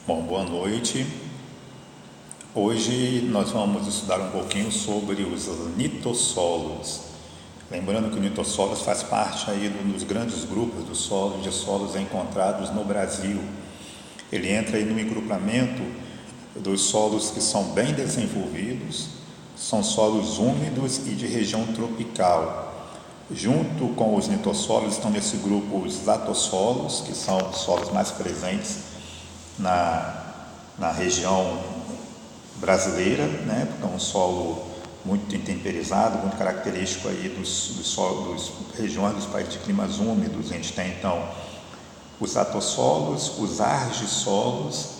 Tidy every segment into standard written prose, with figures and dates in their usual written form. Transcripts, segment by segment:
Bom, boa noite. Hoje nós vamos estudar um pouquinho sobre os litossolos. Lembrando que o litossolos faz parte aí dos grandes grupos de solos encontrados no Brasil. Ele entra aí no agrupamento dos solos que são bem desenvolvidos, são solos úmidos e de região tropical. Junto com os litossolos estão nesse grupo os latossolos, que são os solos mais presentes na região brasileira, né? Porque é um solo muito intemperizado, muito característico aí das regiões dos países de climas úmidos. A gente tem então os atossolos, os argissolos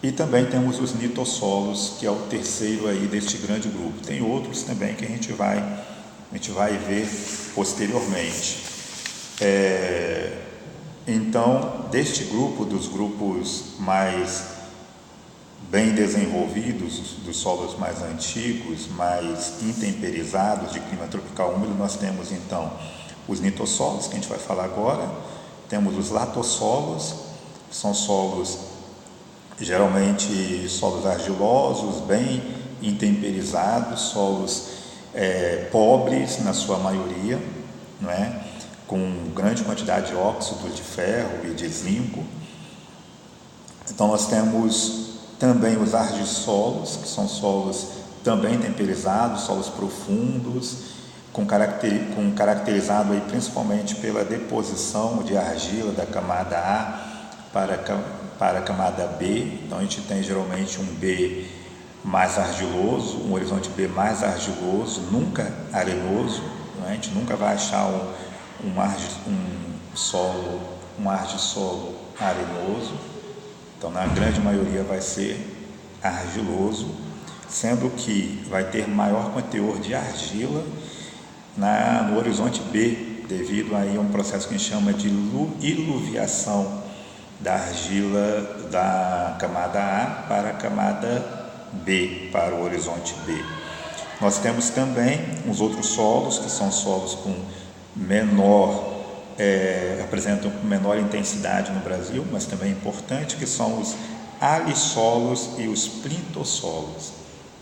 e também temos os litossolos, que é o terceiro aí deste grande grupo. Tem outros também que a gente vai ver posteriormente. Então, deste grupo, dos grupos mais bem desenvolvidos, dos solos mais antigos, mais intemperizados, de clima tropical úmido, nós temos então os litossolos, que a gente vai falar agora, temos os latossolos, que são solos, geralmente solos argilosos, bem intemperizados, solos pobres na sua maioria, não é? Com grande quantidade de óxidos de ferro e de zinco. Então nós temos também os argissolos, que são solos também temperizados, solos profundos, caracterizado aí principalmente pela deposição de argila da camada A para a camada B. Então a gente tem geralmente um B mais argiloso, um horizonte B mais argiloso, nunca arenoso, não é? A gente nunca vai achar um argissolo arenoso. Então na grande maioria vai ser argiloso, sendo que vai ter maior conteúdo de argila no horizonte B, devido aí a um processo que a gente chama de iluviação da argila da camada A para a camada B, para o horizonte B. Nós temos também os outros solos, que são solos com apresentam menor intensidade no Brasil, mas também é importante, que são os alissolos e os plintossolos.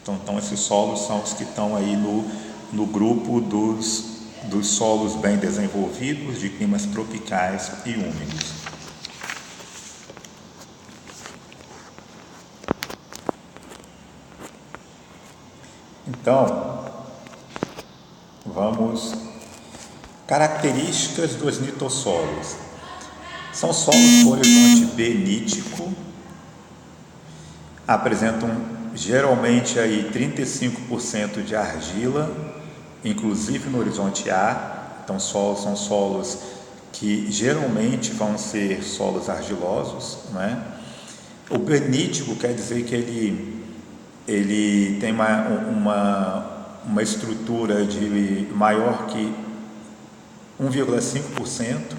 Então esses solos são os que estão aí no grupo dos solos bem desenvolvidos, de climas tropicais e úmidos. Então, vamos. Características dos litossolos. São solos com horizonte benítico, apresentam geralmente aí 35% de argila, inclusive no horizonte A. Então são solos que geralmente vão ser solos argilosos, né? O benítico quer dizer que ele tem uma estrutura de maior que 1,5%,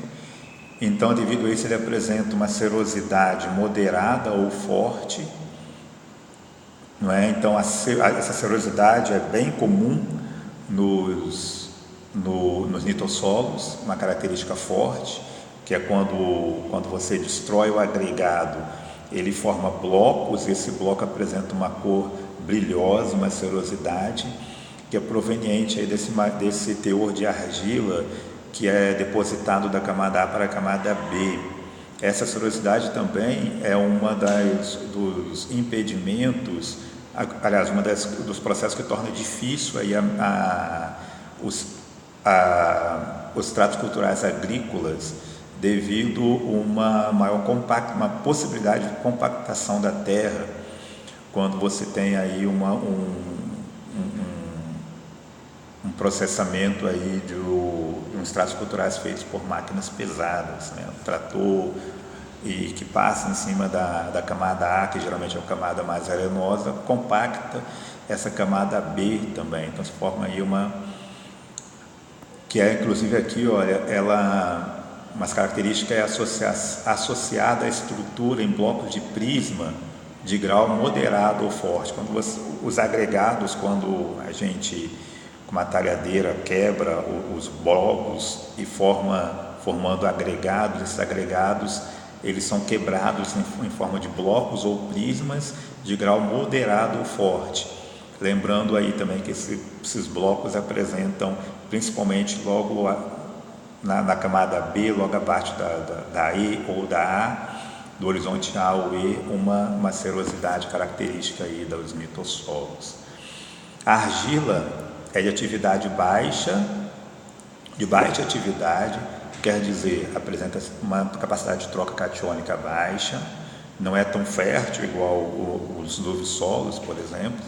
então devido a isso ele apresenta uma serosidade moderada ou forte, não é? Então essa serosidade é bem comum nos litossolos, uma característica forte, que é quando você destrói o agregado, ele forma blocos, esse bloco apresenta uma cor brilhosa, uma serosidade, que é proveniente aí desse teor de argila que é depositado da camada A para a camada B. Essa serosidade também é dos impedimentos, aliás, dos processos que torna difícil aí os tratos culturais agrícolas, devido a uma possibilidade de compactação da terra, quando você tem aí um processamento aí de uns tratos culturais feitos por máquinas pesadas, né? Um trator e que passa em cima da camada A, que geralmente é a camada mais arenosa, compacta essa camada B também. Então se forma aí que é inclusive aqui, olha, umas características associada à estrutura em blocos de prisma de grau moderado ou forte. Os agregados, quando a gente com uma talhadeira quebra os blocos e formando agregados, esses agregados eles são quebrados em forma de blocos ou prismas de grau moderado ou forte. Lembrando aí também que esses blocos apresentam, principalmente logo na camada B, logo abaixo da E ou da A, do horizonte A ou E, uma serosidade característica aí dos litossolos. A argila é de atividade baixa, quer dizer, apresenta uma capacidade de troca catiônica baixa, não é tão fértil igual os luvissolos, por exemplo,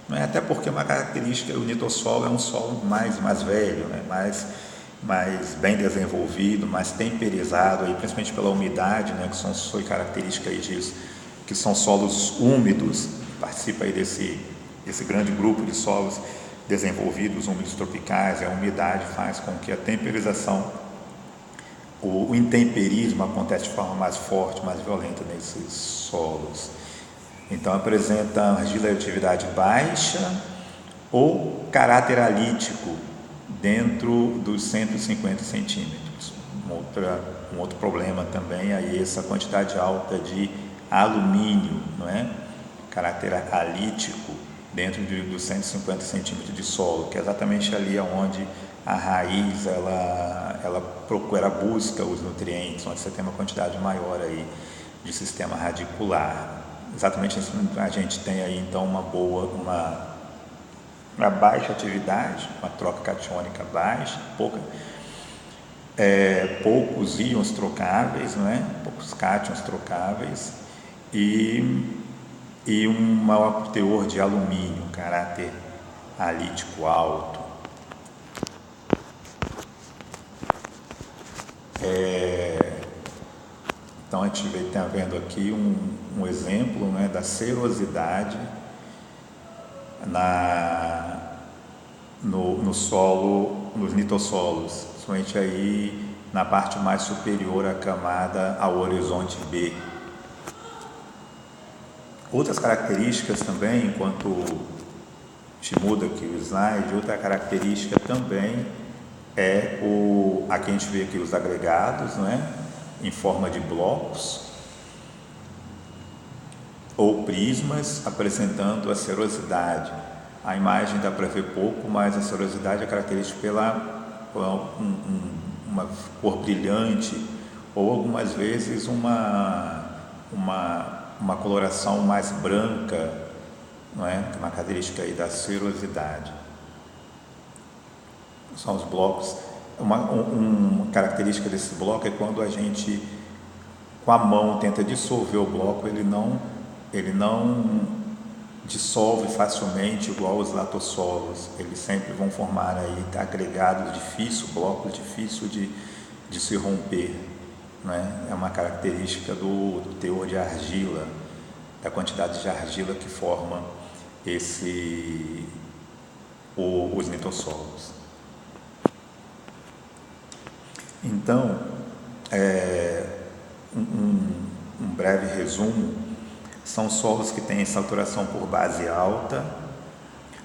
não é, até porque uma característica, o litossolo é um solo mais velho, né? mais bem desenvolvido, mais temperizado, aí, principalmente pela umidade, né? Que foi característica aí disso, que são solos úmidos, participa aí desse grande grupo de solos desenvolvidos, úmidos tropicais. A umidade faz com que a temperização, o intemperismo acontece de forma mais forte, mais violenta nesses solos. Então apresenta argila de atividade baixa ou caráter alítico dentro dos 150 centímetros. Um outro problema também é essa quantidade alta de alumínio, não é? Caráter alítico dentro dos 150 centímetros de solo, que é exatamente ali onde a raiz ela busca os nutrientes, onde você tem uma quantidade maior aí de sistema radicular. Exatamente isso a gente tem aí então uma baixa atividade, uma troca catiônica baixa, poucos íons trocáveis, não é? Poucos cátions trocáveis e um maior teor de alumínio, caráter alítico alto. Então a gente está vendo aqui um exemplo, né, da serosidade no solo, nos litossolos, principalmente aí na parte mais superior à camada ao horizonte B. Outras características também, enquanto a gente muda aqui o slide, outra característica também é aqui a gente vê aqui os agregados, não é? Em forma de blocos ou prismas, apresentando a serosidade. A imagem dá para ver pouco, mas a serosidade é característica pela uma cor brilhante ou algumas vezes uma coloração mais branca, não é? Uma característica aí da serosidade. São os blocos. Uma característica desse bloco é quando a gente com a mão tenta dissolver o bloco, ele não dissolve facilmente igual os latossolos. Eles sempre vão formar aí agregados difíceis, blocos difíceis de se romper, né? É uma característica do teor de argila, da quantidade de argila que forma os litossolos. Então, um breve resumo: são solos que têm saturação por base alta,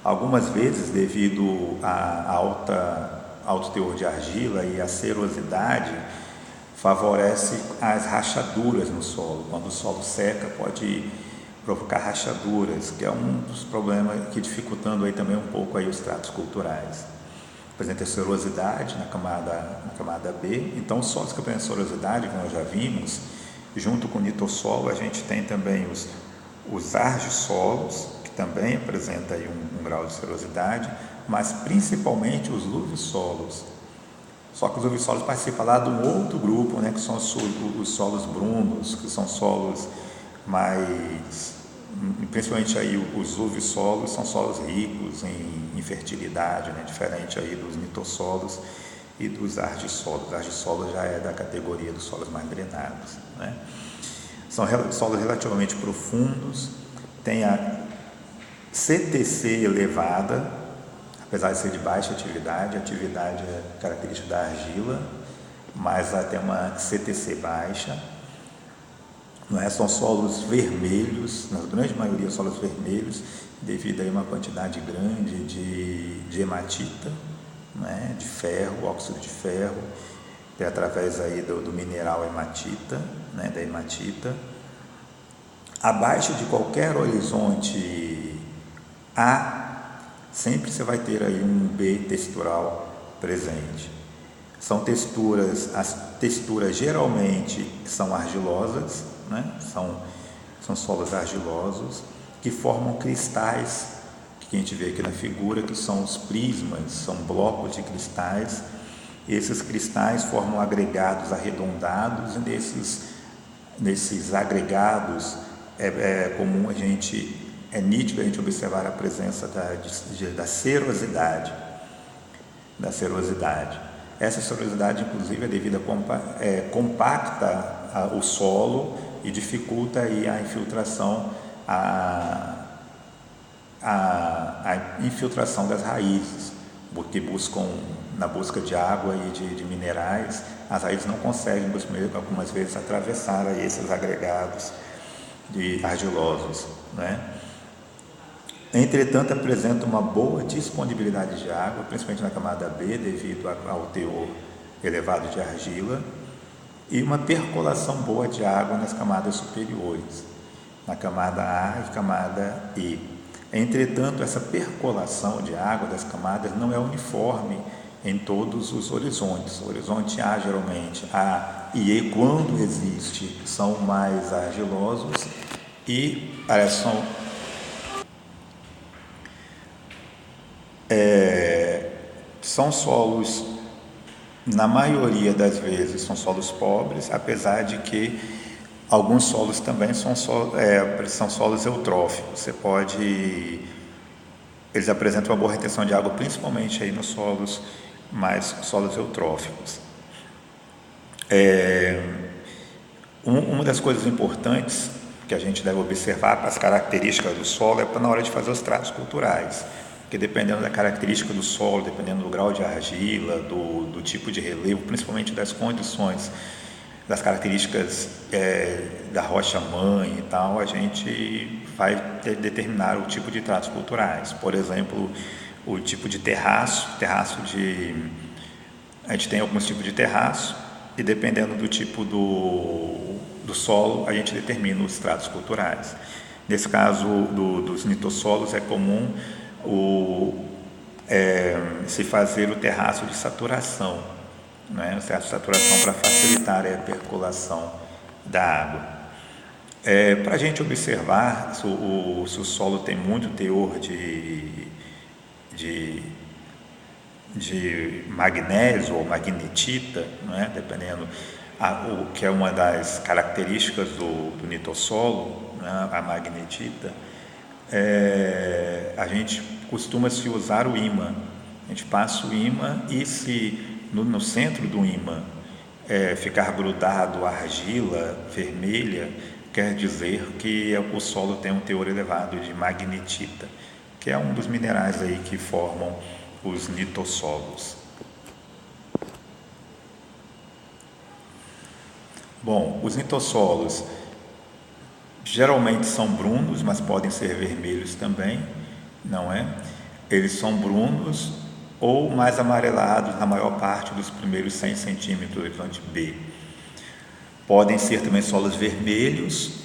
algumas vezes devido a alto teor de argila e a serosidade favorece as rachaduras no solo. Quando o solo seca, pode provocar rachaduras, que é um dos problemas que dificultando aí também um pouco aí os tratos culturais. Apresenta serosidade na camada B. Então, os solos que apresentam serosidade, como nós já vimos, junto com o litossolo, a gente tem também os argissolos, que também apresentam aí um grau de serosidade, mas principalmente os luvissolos. Só que os luvissolos participam lá de um outro grupo, né, que são os solos brunos, que são solos mais, principalmente aí os luvissolos são solos ricos em fertilidade, né, diferente aí dos litossolos e dos argissolos. Os argissolos já é da categoria dos solos mais drenados, né? São solos relativamente profundos, tem a CTC elevada, apesar de ser de baixa atividade, a atividade é característica da argila, mas ela tem uma CTC baixa, não é? São solos vermelhos, na grande maioria solos vermelhos, devido a uma quantidade grande de hematita, né? De ferro, óxido de ferro, que é através aí do mineral hematita, né, da hematita. Abaixo de qualquer horizonte A, sempre você vai ter aí um B textural presente. São texturas, as texturas geralmente são argilosas, né? São solos argilosos que formam cristais, que a gente vê aqui na figura, que são os prismas, são blocos de cristais. Esses cristais formam agregados arredondados, e nesses agregados comum é nítido a gente observar a presença da serosidade. Essa serosidade, inclusive, é devido compacta o solo e dificulta aí a infiltração, a infiltração das raízes, porque na busca de água e de minerais, as raízes não conseguem, algumas vezes, atravessar aí esses agregados argilosos, né? Entretanto, apresenta uma boa disponibilidade de água, principalmente na camada B, devido ao teor elevado de argila, e uma percolação boa de água nas camadas superiores, na camada A e camada E. Entretanto, essa percolação de água das camadas não é uniforme em todos os horizontes. O horizonte A, geralmente, A e E, quando existe, são mais argilosos e são solos, na maioria das vezes, são solos pobres, apesar de que alguns solos também são solos eutróficos. Eles apresentam uma boa retenção de água, principalmente aí nos solos eutróficos. Uma das coisas importantes que a gente deve observar para as características do solo é na hora de fazer os tratos culturais, porque dependendo da característica do solo, dependendo do grau de argila, do tipo de relevo, principalmente das condições, das características da rocha-mãe e tal, a gente vai determinar o tipo de tratos culturais. Por exemplo, o tipo de terraço a gente tem alguns tipos de terraço e dependendo do tipo do solo, a gente determina os tratos culturais. Nesse caso dos nitossolos, é comum se fazer o terraço de saturação, né? O terraço de saturação para facilitar a percolação da água. Para a gente observar se o solo tem muito teor de magnésio ou magnetita, né? Dependendo, o que é uma das características do nitossolo, né? A magnetita, a gente costuma se usar o ímã. A gente passa o ímã e se no centro do ímã ficar grudado a argila vermelha, quer dizer que o solo tem um teor elevado de magnetita, que é um dos minerais aí que formam os nitossolos. Bom, os nitossolos geralmente são brunos, mas podem ser vermelhos também, não é? Eles são brunos ou mais amarelados na maior parte dos primeiros 100 centímetros do horizonte B. Podem ser também solos vermelhos,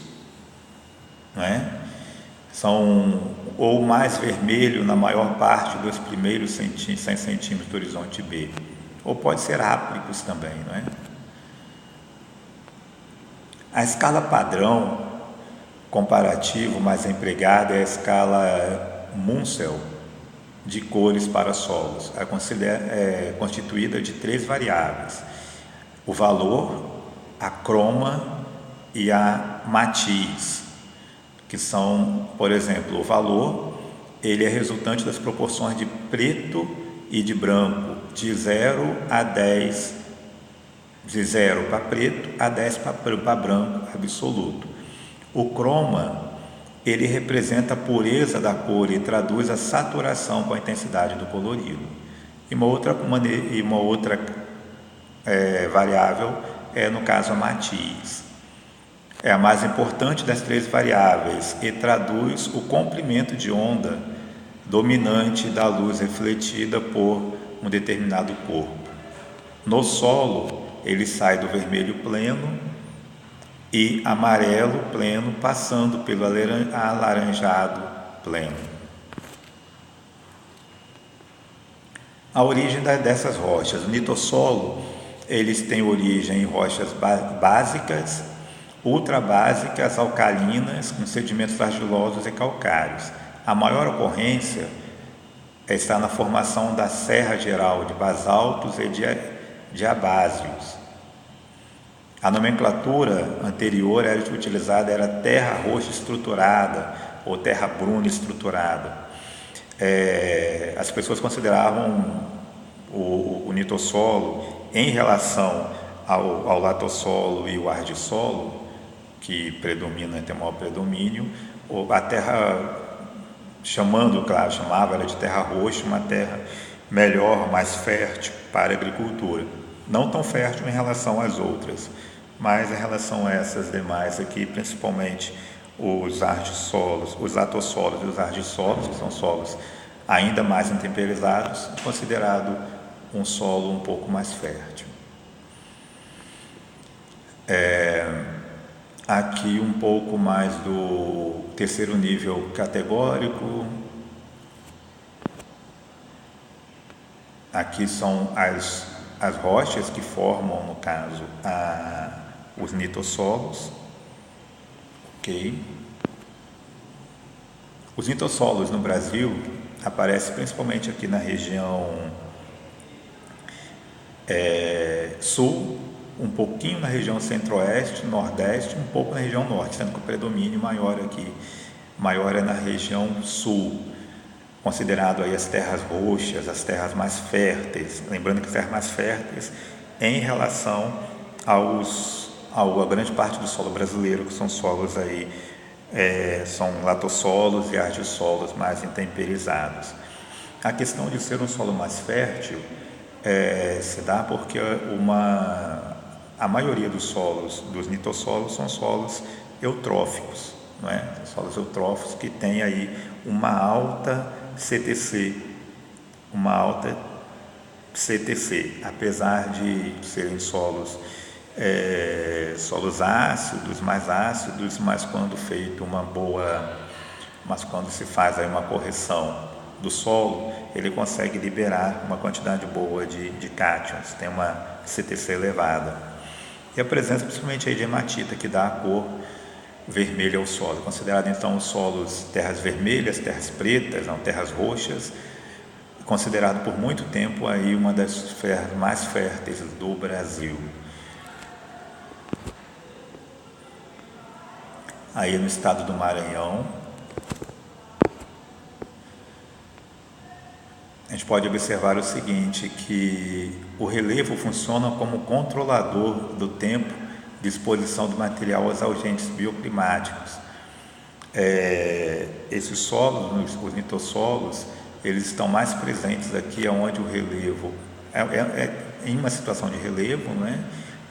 não é? São ou mais vermelho na maior parte dos primeiros 100 centímetros do horizonte B, ou pode ser ápricos também, não é? A escala padrão comparativo mais empregada é a escala Munsell de cores para solos. É constituída de 3 variáveis: o valor, a croma e a matiz, que são, por exemplo, o valor, ele é resultante das proporções de preto e de branco, de 0 a 10, de 0 para preto a 10 para branco absoluto. O croma, ele representa a pureza da cor e traduz a saturação com a intensidade do colorido. E uma outra variável no caso, a matiz. É a mais importante das 3 variáveis e traduz o comprimento de onda dominante da luz refletida por um determinado corpo. No solo, ele sai do vermelho pleno e amarelo pleno, passando pelo alaranjado pleno. A origem dessas rochas: o nitossolo, eles têm origem em rochas básicas, ultrabásicas, alcalinas, com sedimentos argilosos e calcários. A maior ocorrência está na formação da serra geral de basaltos e diabásios. A nomenclatura anterior era utilizada, era terra roxa estruturada ou terra bruna estruturada. As pessoas consideravam o nitossolo em relação ao latossolo e o ardissolo, que predomina, tem maior predomínio, a terra, chamava ela de terra roxa, uma terra melhor, mais fértil para a agricultura. Não tão fértil em relação às outras, mas em relação a essas demais aqui, principalmente os ardissolos, os latossolos e os ardissolos, que são solos ainda mais intemperizados, considerado um solo um pouco mais fértil. Aqui um pouco mais do terceiro nível categórico. Aqui são as rochas que formam, no caso, os nitossolos. Ok? Os nitossolos no Brasil aparecem principalmente aqui na região sul, um pouquinho na região centro-oeste, nordeste, um pouco na região norte, sendo que o predomínio maior é na região sul, considerado aí as terras roxas, as terras mais férteis. Lembrando que as terras mais férteis em relação a grande parte do solo brasileiro, que são solos aí, são latossolos e ardissolos mais intemperizados. A questão de ser um solo mais fértil se dá porque a maioria dos solos, dos nitossolos, são solos eutróficos, não é? Solos eutróficos que têm aí uma alta CTC, apesar de serem solos ácidos, mas quando se faz aí uma correção do solo, ele consegue liberar uma quantidade boa de cátions, tem uma CTC elevada. E a presença principalmente aí de hematita, que dá a cor vermelha ao solo. Considerado então os solos terras vermelhas, terras pretas, não, terras roxas, considerado por muito tempo aí uma das mais férteis do Brasil. Aí no estado do Maranhão, a gente pode observar o seguinte, que o relevo funciona como controlador do tempo de exposição do material aos agentes bioclimáticos. Esses solos, os nitossolos, eles estão mais presentes aqui onde o relevo em uma situação de relevo, né?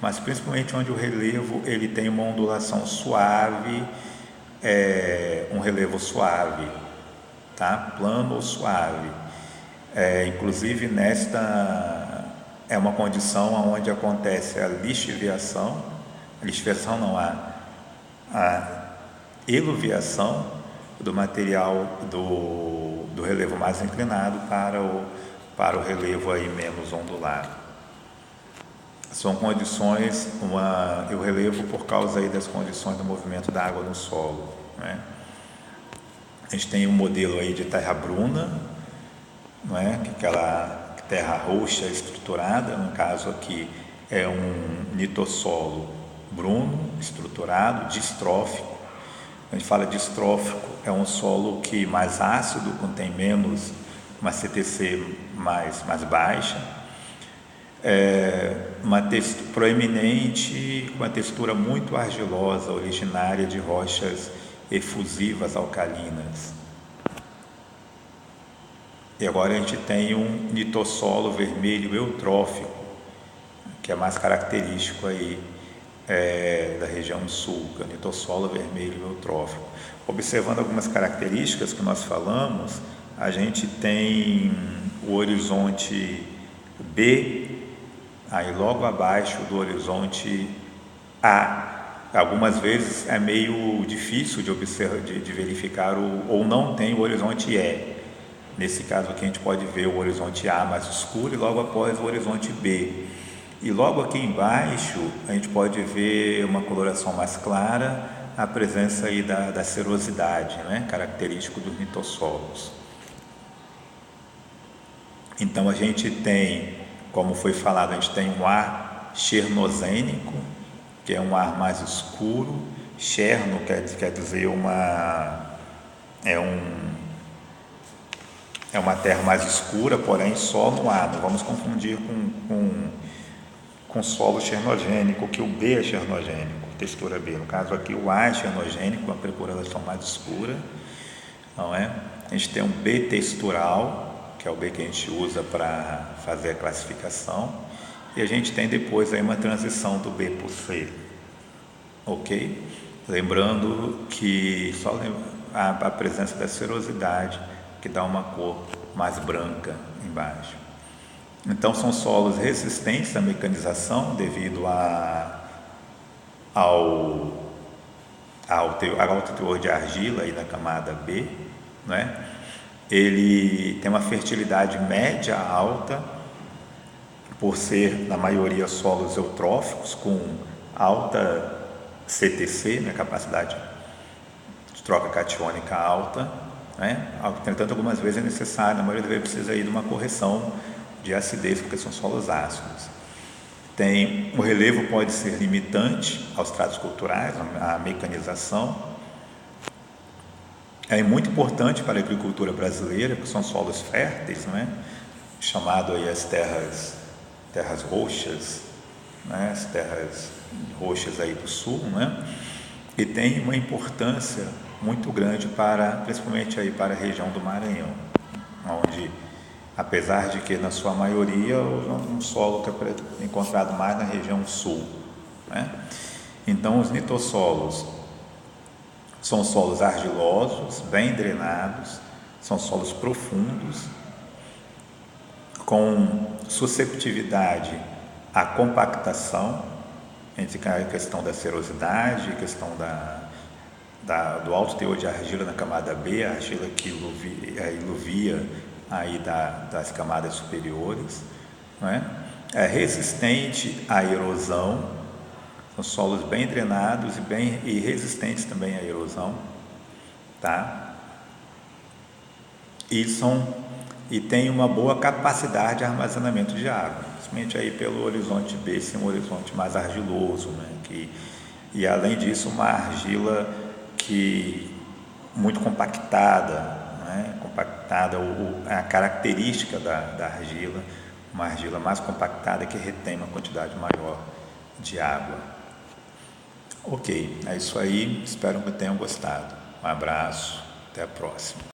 Mas principalmente onde o relevo ele tem uma ondulação suave, um relevo suave, tá? Plano ou suave. Inclusive nesta é uma condição onde acontece a lixiviação a eluviação do material do relevo mais inclinado para o relevo aí menos ondulado. São condições, o relevo por causa aí das condições do movimento da água no solo, né? A gente tem um modelo aí de terra bruna, não é? Que aquela terra roxa estruturada, no caso aqui é um nitossolo bruno, estruturado, distrófico. A gente fala distrófico, é um solo que mais ácido, contém menos, uma CTC mais baixa, uma textura proeminente, uma textura muito argilosa, originária de rochas efusivas alcalinas. E agora a gente tem um nitossolo vermelho eutrófico, que é mais característico aí da região sul, que é o nitossolo vermelho eutrófico. Observando algumas características que nós falamos, a gente tem o horizonte B, aí logo abaixo do horizonte A. Algumas vezes é meio difícil de observar, de verificar, ou não tem o horizonte E. Nesse caso aqui a gente pode ver o horizonte A mais escuro e logo após o horizonte B. E logo aqui embaixo a gente pode ver uma coloração mais clara, a presença aí da cerosidade, né? Característico dos litossolos. Então a gente tem, como foi falado, a gente tem um ar chernozênico, que é um ar mais escuro. Cherno quer dizer é uma terra mais escura, porém só no ar. Não vamos confundir com solo chernogênico, que o B é chernogênico, textura B. No caso aqui o A é chernogênico, uma percolação mais escura, não é? A gente tem um B textural, que é o B que a gente usa para fazer a classificação, e a gente tem depois aí uma transição do B para o C, ok? Lembrando que só a presença da cerosidade que dá uma cor mais branca embaixo. Então são solos resistentes à mecanização devido ao alto teor de argila aí na camada B, né? Ele tem uma fertilidade média alta, por ser na maioria solos eutróficos com alta CTC, né, capacidade de troca catiônica alta, né? Entretanto, algumas vezes é necessário, na maioria das vezes precisa aí de uma correção de acidez, porque são solos ácidos. O relevo pode ser limitante aos tratos culturais, à mecanização. É muito importante para a agricultura brasileira, porque são solos férteis, né? Chamado aí as terras roxas, né? As terras roxas aí do sul, né? E tem uma importância muito grande principalmente aí para a região do Maranhão, onde, apesar de que na sua maioria um solo que é encontrado mais na região sul, né? Então os litossolos são solos argilosos, bem drenados, são solos profundos, com susceptibilidade à compactação, entre a questão da serosidade, a questão do alto teor de argila na camada B, a argila que iluvia aí das camadas superiores, não é? É resistente à erosão, são solos bem drenados e resistentes também à erosão, tá? E tem uma boa capacidade de armazenamento de água, principalmente aí pelo horizonte B, ser um horizonte mais argiloso, né? E além disso, uma argila muito compactada, né? A característica da argila, uma argila mais compactada que retém uma quantidade maior de água. Ok, é isso aí, espero que tenham gostado. Um abraço, até a próxima.